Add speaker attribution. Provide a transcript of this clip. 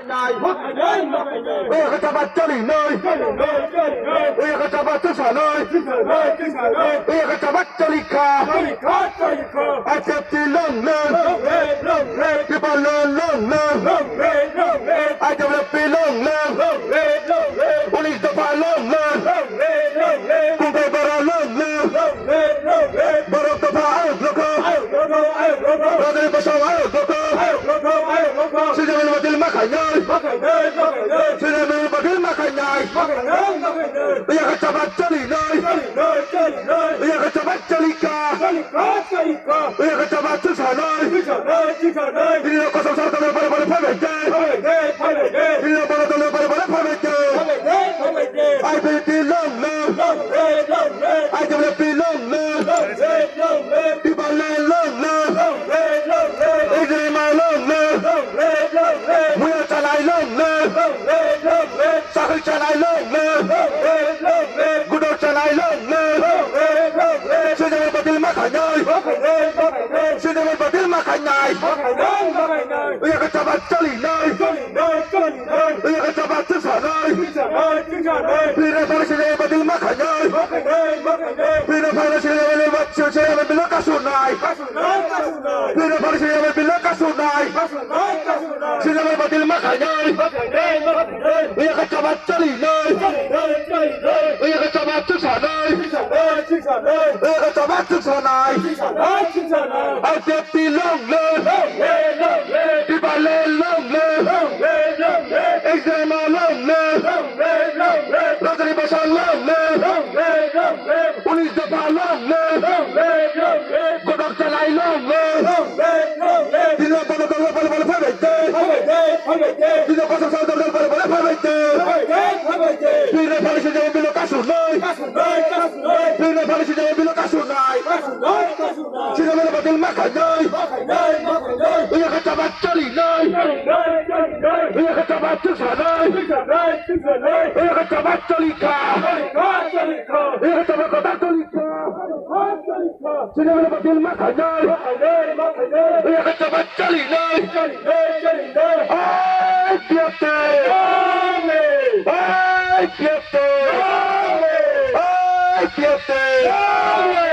Speaker 1: nhai ôi cái cha bắt cho đi nơi ôi cái cha bắt cho xả nơi ôi cái cha bắt cho đi ca ai chép thì lông lên cái bao lên ai chép lập thì lông lên police the fire lông lên cùng thầy bara lông lên barok the fire Radhe bashaw ayo koko Sinamin matil makanyay Sinamin matil makanyay Iya ka chabat chalinay Iya ka chabat chalika Iya ka chabat chusanay Hindi na kasawsaw talo para pamete Hindi na para talo para pamete Ay pilong Ay jable pilong Ibalay long Muya chalai long Sakal chalai long Gudo chalai long Sinamin batil makanyay Sinamin batil makanyay Iya ka chabat chalinay Iya ka chabat chusanay Pina para sinamin batil makanyay Pina para sinamin bilang kasunay Pina para sinamin bilang kasunay Sinamin batil makanyay Iya ka chabat chalinay Iya ka chabat chusanay Iya ka chabat chusanay Ay tepti long Ibale long Extrema long Radhe bashaw long Police the fire long Godok chalai long Dino bala pamete Dino kasawsaw talo para pamete Pina para sinamin bilang kasunay Pina para sinamin bilang kasunay Sinamin batil makanyay Iya ka chabat chalinay Iya ka chabat chusanay Iya ka chabat chalika Iya ka chabat kotak chalika Sinamin batil makanyay Iya ka chabat chalinay Ay piyate Ay piyate Ay piyate